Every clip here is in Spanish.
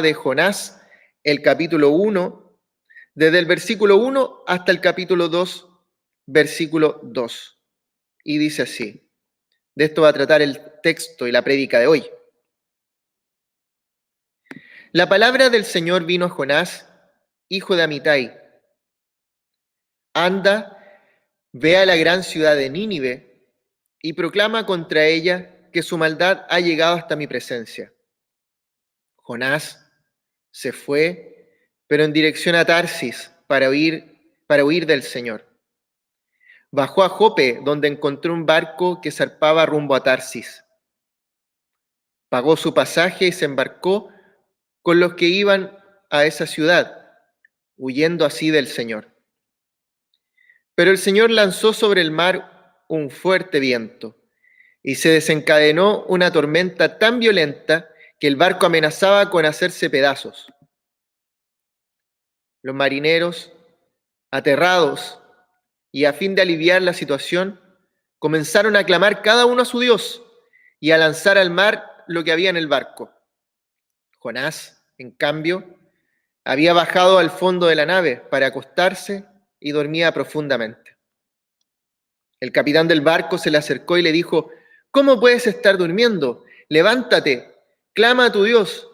de Jonás, el capítulo 1, desde el versículo 1 hasta el capítulo 2, versículo 2. Y dice así, de esto va a tratar el texto y la prédica de hoy. La palabra del Señor vino a Jonás, hijo de Amitai. Anda, ve a la gran ciudad de Nínive y proclama contra ella que su maldad ha llegado hasta mi presencia. Jonás se fue, pero en dirección a Tarsis para huir del Señor. Bajó a Jope, donde encontró un barco que zarpaba rumbo a Tarsis. Pagó su pasaje y se embarcó con los que iban a esa ciudad, huyendo así del Señor. Pero el Señor lanzó sobre el mar un fuerte viento y se desencadenó una tormenta tan violenta que el barco amenazaba con hacerse pedazos. Los marineros, aterrados y a fin de aliviar la situación, comenzaron a clamar cada uno a su Dios y a lanzar al mar lo que había en el barco. Jonás, en cambio, había bajado al fondo de la nave para acostarse y dormía profundamente. El capitán del barco se le acercó y le dijo: ¿Cómo puedes estar durmiendo? Levántate, clama a tu Dios.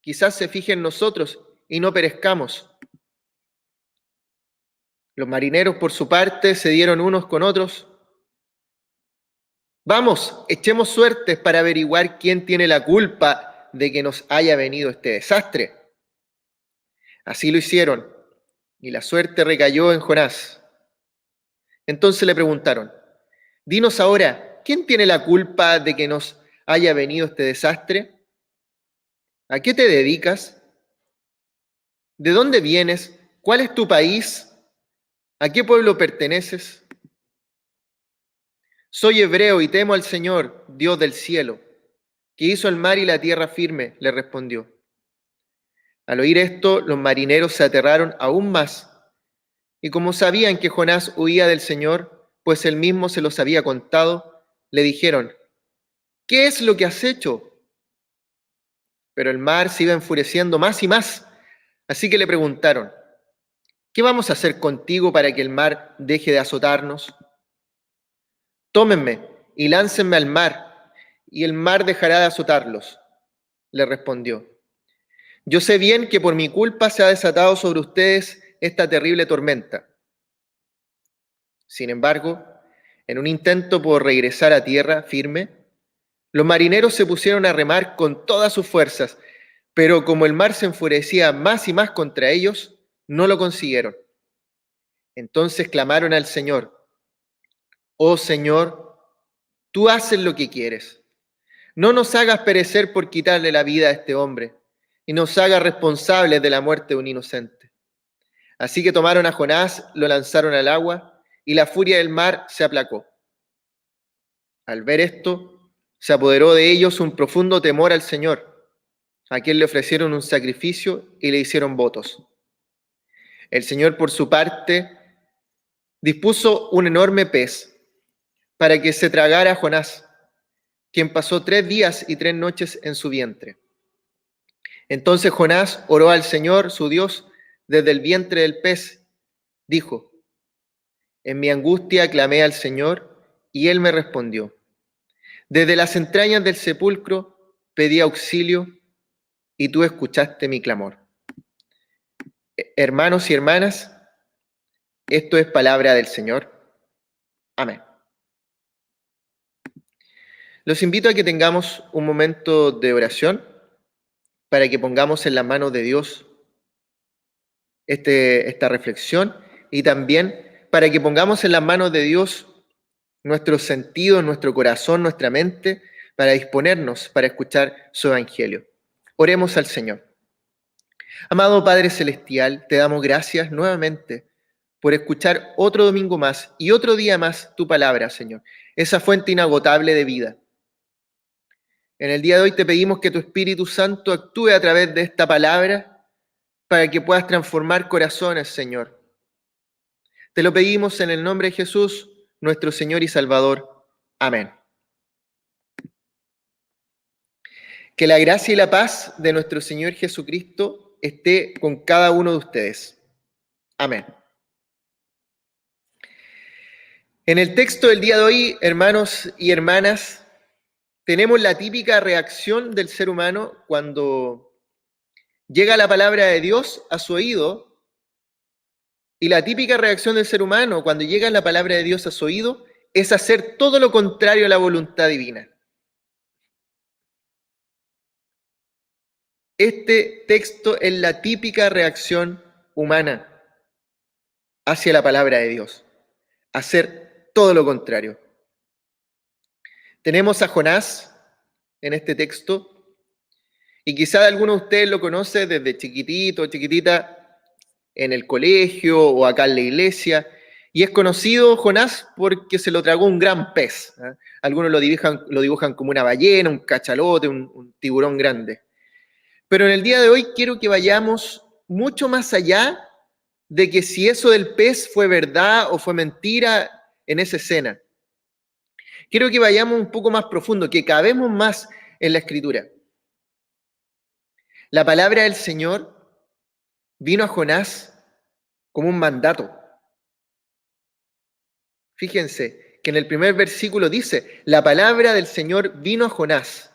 Quizás se fije en nosotros y no perezcamos. Los marineros, por su parte, se dieron unos con otros: Vamos, echemos suertes para averiguar quién tiene la culpa de que nos haya venido este desastre. Así lo hicieron, y la suerte recayó en Jonás. Entonces le preguntaron: Dinos ahora, ¿quién tiene la culpa de que nos haya venido este desastre? ¿A qué te dedicas? ¿De dónde vienes? ¿Cuál es tu país? ¿A qué pueblo perteneces? Soy hebreo y temo al Señor, Dios del cielo, que hizo el mar y la tierra firme, le respondió. Al oír esto, los marineros se aterraron aún más, y como sabían que Jonás huía del Señor, pues él mismo se los había contado, le dijeron: ¿Qué es lo que has hecho? Pero el mar se iba enfureciendo más y más, así que le preguntaron: ¿Qué vamos a hacer contigo para que el mar deje de azotarnos? Tómenme y láncenme al mar, y el mar dejará de azotarlos, le respondió. Yo sé bien que por mi culpa se ha desatado sobre ustedes esta terrible tormenta. Sin embargo, en un intento por regresar a tierra firme, los marineros se pusieron a remar con todas sus fuerzas, pero como el mar se enfurecía más y más contra ellos, no lo consiguieron. Entonces clamaron al Señor: Oh Señor, tú haces lo que quieres. No nos hagas perecer por quitarle la vida a este hombre, y nos hagas responsables de la muerte de un inocente. Así que tomaron a Jonás, lo lanzaron al agua, y la furia del mar se aplacó. Al ver esto, se apoderó de ellos un profundo temor al Señor, a quien le ofrecieron un sacrificio y le hicieron votos. El Señor, por su parte, dispuso un enorme pez para que se tragara a Jonás, quien pasó 3 días y 3 noches en su vientre. Entonces Jonás oró al Señor, su Dios, desde el vientre del pez. Dijo: En mi angustia clamé al Señor, y Él me respondió. Desde las entrañas del sepulcro pedí auxilio, y tú escuchaste mi clamor. Hermanos y hermanas, esto es palabra del Señor. Amén. Los invito a que tengamos un momento de oración para que pongamos en las manos de Dios esta reflexión, y también para que pongamos en las manos de Dios nuestros sentidos, nuestro corazón, nuestra mente, para disponernos para escuchar su evangelio. Oremos al Señor. Amado Padre Celestial, te damos gracias nuevamente por escuchar otro domingo más y otro día más tu palabra, Señor, esa fuente inagotable de vida. En el día de hoy te pedimos que tu Espíritu Santo actúe a través de esta palabra para que puedas transformar corazones, Señor. Te lo pedimos en el nombre de Jesús, nuestro Señor y Salvador. Amén. Que la gracia y la paz de nuestro Señor Jesucristo esté con cada uno de ustedes. Amén. En el texto del día de hoy, hermanos y hermanas, tenemos la típica reacción del ser humano cuando llega la palabra de Dios a su oído, y la típica reacción del ser humano cuando llega la palabra de Dios a su oído es hacer todo lo contrario a la voluntad divina. Este texto es la típica reacción humana hacia la palabra de Dios, hacer todo lo contrario. Tenemos a Jonás en este texto, y quizá alguno de ustedes lo conoce desde chiquitito, chiquitita, en el colegio o acá en la iglesia, y es conocido Jonás porque se lo tragó un gran pez. Algunos lo dibujan como una ballena, un cachalote, un tiburón grande. Pero en el día de hoy quiero que vayamos mucho más allá de que si eso del pez fue verdad o fue mentira en esa escena. Quiero que vayamos un poco más profundo, que cabemos más en la Escritura. La palabra del Señor vino a Jonás como un mandato. Fíjense que en el primer versículo dice, la palabra del Señor vino a Jonás.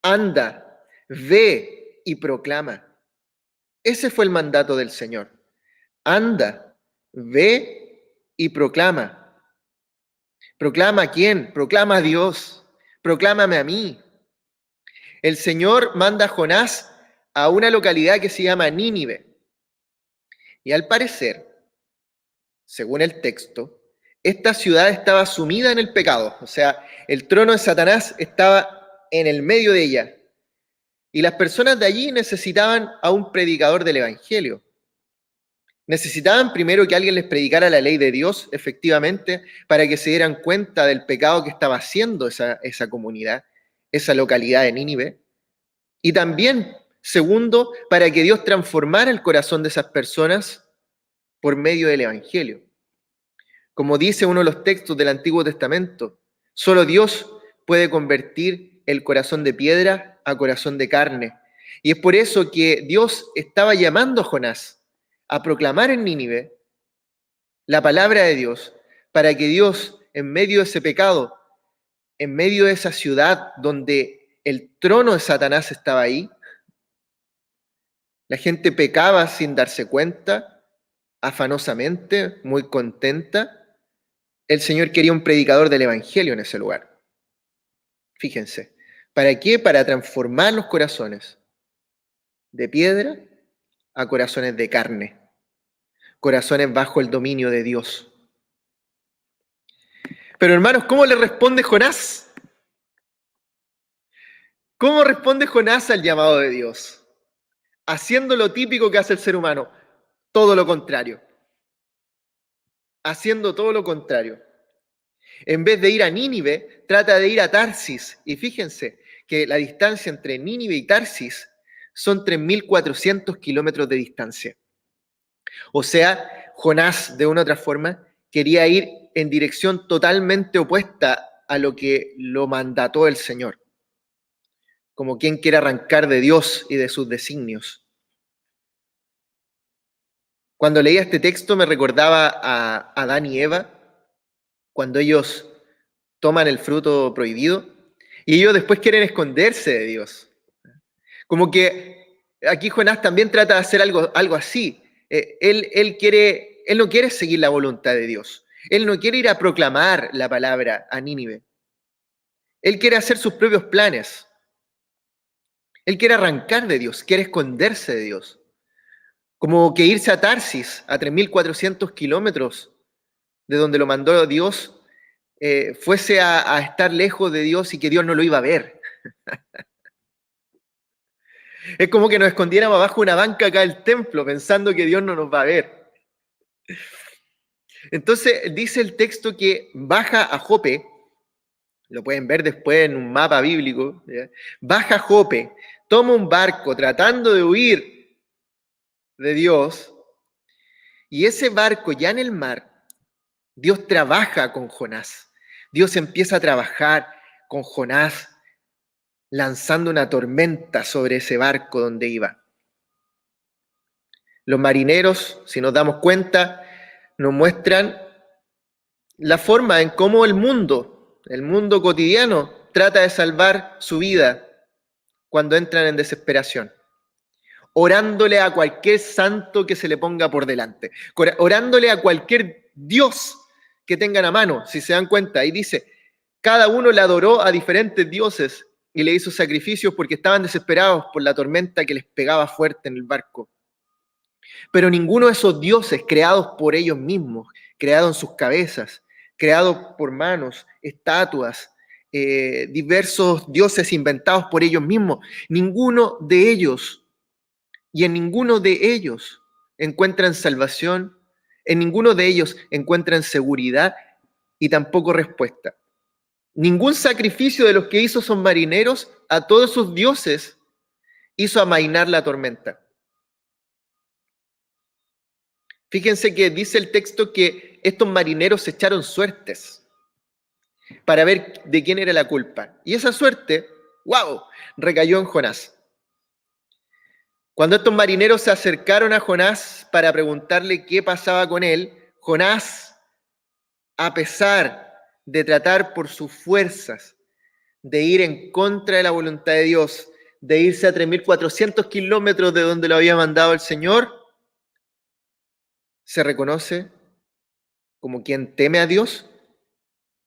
Anda, ve y proclama. Ese fue el mandato del Señor. Anda, ve y proclama. ¿Proclama a quién? Proclama a Dios. Proclámame a mí. El Señor manda a Jonás a una localidad que se llama Nínive. Y al parecer, según el texto, esta ciudad estaba sumida en el pecado. O sea, el trono de Satanás estaba en el medio de ella. Y las personas de allí necesitaban a un predicador del Evangelio. Necesitaban primero que alguien les predicara la ley de Dios, efectivamente, para que se dieran cuenta del pecado que estaba haciendo esa comunidad, esa localidad de Nínive. Y también, segundo, para que Dios transformara el corazón de esas personas por medio del Evangelio. Como dice uno de los textos del Antiguo Testamento, solo Dios puede convertir el corazón de piedra a corazón de carne. Y es por eso que Dios estaba llamando a Jonás a proclamar en Nínive la palabra de Dios, para que Dios, en medio de ese pecado, en medio de esa ciudad donde el trono de Satanás estaba ahí, la gente pecaba sin darse cuenta, afanosamente, muy contenta. El Señor quería un predicador del Evangelio en ese lugar. Fíjense, ¿para qué? Para transformar los corazones de piedra a corazones de carne, corazones bajo el dominio de Dios. Pero hermanos, ¿cómo le responde Jonás? ¿Cómo responde Jonás al llamado de Dios? Haciendo lo típico que hace el ser humano, todo lo contrario. Haciendo todo lo contrario. En vez de ir a Nínive, trata de ir a Tarsis. Y fíjense que la distancia entre Nínive y Tarsis son 3.400 kilómetros de distancia. O sea, Jonás, de una u otra forma, quería ir en dirección totalmente opuesta a lo que lo mandató el Señor. Como quien quiere arrancar de Dios y de sus designios. Cuando leía este texto me recordaba a Adán y Eva, cuando ellos toman el fruto prohibido y ellos después quieren esconderse de Dios. Como que aquí Jonás también trata de hacer algo así. Él no quiere seguir la voluntad de Dios. Él no quiere ir a proclamar la palabra a Nínive. Él quiere hacer sus propios planes. Él quiere arrancar de Dios, quiere esconderse de Dios. Como que irse a Tarsis, a 3.400 kilómetros de donde lo mandó Dios, fuese a estar lejos de Dios y que Dios no lo iba a ver. Es como que nos escondiéramos abajo de una banca acá del templo pensando que Dios no nos va a ver. Entonces dice el texto que baja a Jope, lo pueden ver después en un mapa bíblico, ¿ya? Baja a Jope, toma un barco tratando de huir de Dios, y ese barco ya en el mar, Dios trabaja con Jonás. Dios empieza a trabajar con Jonás lanzando una tormenta sobre ese barco donde iba. Los marineros, si nos damos cuenta, nos muestran la forma en cómo el mundo cotidiano, trata de salvar su vida cuando entran en desesperación, orándole a cualquier santo que se le ponga por delante, orándole a cualquier Dios que tengan a mano, si se dan cuenta. Y dice, cada uno le adoró a diferentes dioses y le hizo sacrificios porque estaban desesperados por la tormenta que les pegaba fuerte en el barco. Pero ninguno de esos dioses creados por ellos mismos, creados en sus cabezas, creados por manos, estatuas, diversos dioses inventados por ellos mismos, ninguno de ellos y en ninguno de ellos encuentran salvación, en ninguno de ellos encuentran seguridad y tampoco respuesta. Ningún sacrificio de los que hizo esos marineros a todos sus dioses hizo amainar la tormenta. Fíjense que dice el texto que estos marineros echaron suertes para ver de quién era la culpa. Y esa suerte, ¡wow!, recayó en Jonás. Cuando estos marineros se acercaron a Jonás para preguntarle qué pasaba con él, Jonás, a pesar de tratar por sus fuerzas de ir en contra de la voluntad de Dios, de irse a 3.400 kilómetros de donde lo había mandado el Señor, se reconoce como quien teme a Dios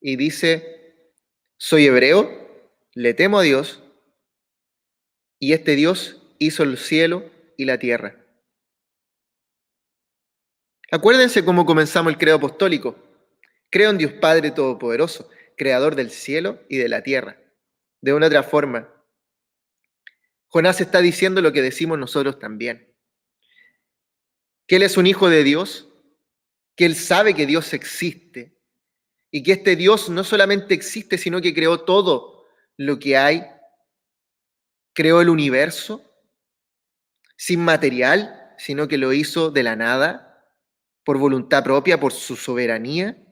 y dice, soy hebreo, le temo a Dios, y este Dios hizo el cielo y la tierra. Acuérdense cómo comenzamos el credo apostólico. Creo en Dios Padre Todopoderoso, creador del cielo y de la tierra. De una otra forma, Jonás está diciendo lo que decimos nosotros también. Que Él es un hijo de Dios, que Él sabe que Dios existe y que este Dios no solamente existe, sino que creó todo lo que hay, creó el universo sin material, sino que lo hizo de la nada, por voluntad propia, por su soberanía,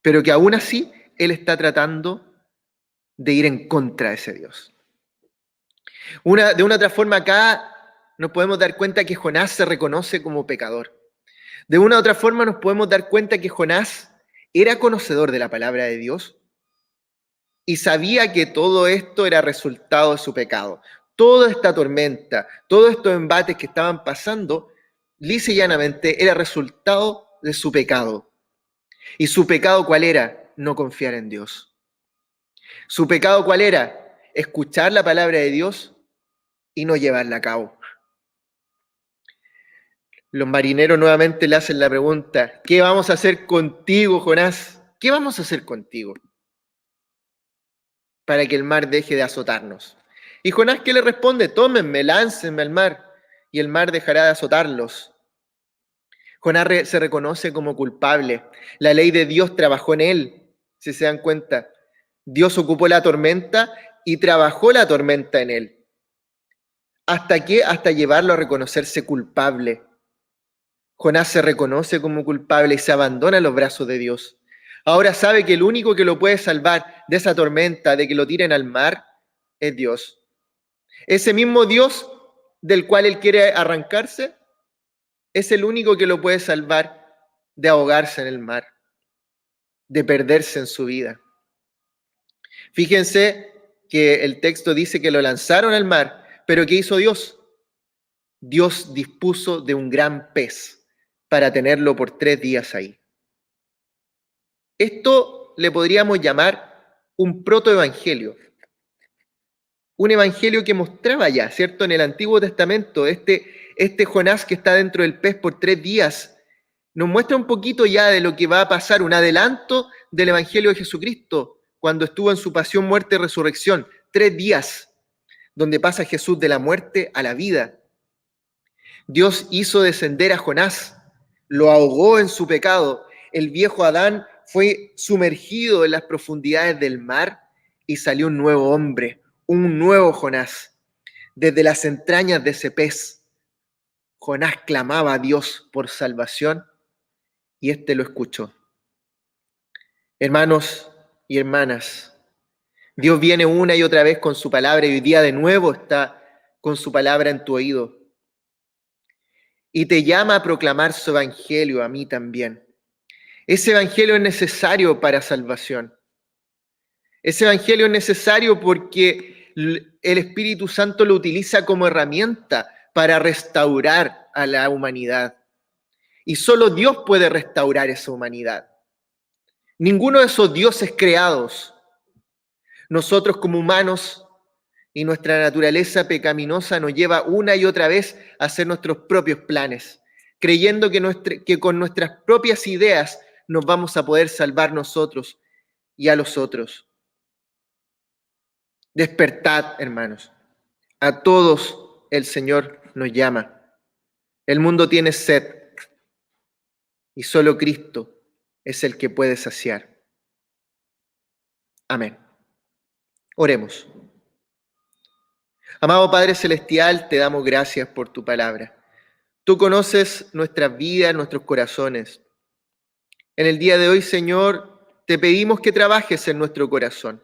pero que aún así Él está tratando de ir en contra de ese Dios. De una otra forma, acá nos podemos dar cuenta que Jonás se reconoce como pecador. De una u otra forma nos podemos dar cuenta que Jonás era conocedor de la palabra de Dios y sabía que todo esto era resultado de su pecado. Toda esta tormenta, todos estos embates que estaban pasando, lisa y llanamente era resultado de su pecado. ¿Y su pecado cuál era? No confiar en Dios. ¿Su pecado cuál era? Escuchar la palabra de Dios y no llevarla a cabo. Los marineros nuevamente le hacen la pregunta, ¿qué vamos a hacer contigo, Jonás? ¿Qué vamos a hacer contigo para que el mar deje de azotarnos? Y Jonás, ¿qué le responde? Tómenme, láncenme al mar y el mar dejará de azotarlos. Jonás se reconoce como culpable. La ley de Dios trabajó en él, si se dan cuenta. Dios ocupó la tormenta y trabajó la tormenta en él. ¿Hasta qué? Hasta llevarlo a reconocerse culpable. Jonás se reconoce como culpable y se abandona en los brazos de Dios. Ahora sabe que el único que lo puede salvar de esa tormenta, de que lo tiren al mar, es Dios. Ese mismo Dios del cual él quiere arrancarse, es el único que lo puede salvar de ahogarse en el mar, de perderse en su vida. Fíjense que el texto dice que lo lanzaron al mar, pero ¿qué hizo Dios? Dios dispuso de un gran pez para tenerlo por 3 días ahí. Esto le podríamos llamar un protoevangelio. Un evangelio que mostraba ya, ¿cierto? En el Antiguo Testamento, este Jonás que está dentro del pez por 3 días, nos muestra un poquito ya de lo que va a pasar, un adelanto del evangelio de Jesucristo, cuando estuvo en su pasión, muerte y resurrección. 3 días, donde pasa Jesús de la muerte a la vida. Dios hizo descender a Jonás, lo ahogó en su pecado. El viejo Adán fue sumergido en las profundidades del mar y salió un nuevo hombre, un nuevo Jonás. Desde las entrañas de ese pez, Jonás clamaba a Dios por salvación y éste lo escuchó. Hermanos y hermanas, Dios viene una y otra vez con su palabra y hoy día de nuevo está con su palabra en tu oído. Y te llama a proclamar su evangelio, a mí también. Ese evangelio es necesario para salvación. Ese evangelio es necesario porque el Espíritu Santo lo utiliza como herramienta para restaurar a la humanidad. Y solo Dios puede restaurar esa humanidad. Ninguno de esos dioses creados, nosotros como humanos y nuestra naturaleza pecaminosa nos lleva una y otra vez a hacer nuestros propios planes, creyendo que con nuestras propias ideas nos vamos a poder salvar nosotros y a los otros. Despertad, hermanos. A todos el Señor nos llama. El mundo tiene sed y solo Cristo es el que puede saciar. Amén. Oremos. Amado Padre Celestial, te damos gracias por tu palabra. Tú conoces nuestras vidas, nuestros corazones. En el día de hoy, Señor, te pedimos que trabajes en nuestro corazón,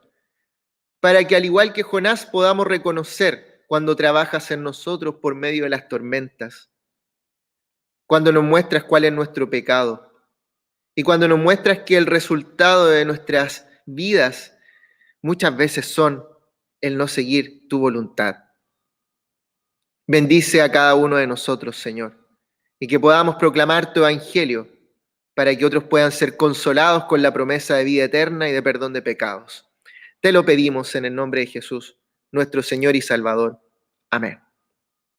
para que al igual que Jonás podamos reconocer cuando trabajas en nosotros por medio de las tormentas, cuando nos muestras cuál es nuestro pecado y cuando nos muestras que el resultado de nuestras vidas muchas veces son el no seguir tu voluntad. Bendice a cada uno de nosotros, Señor, y que podamos proclamar tu evangelio para que otros puedan ser consolados con la promesa de vida eterna y de perdón de pecados. Te lo pedimos en el nombre de Jesús, nuestro Señor y Salvador. Amén.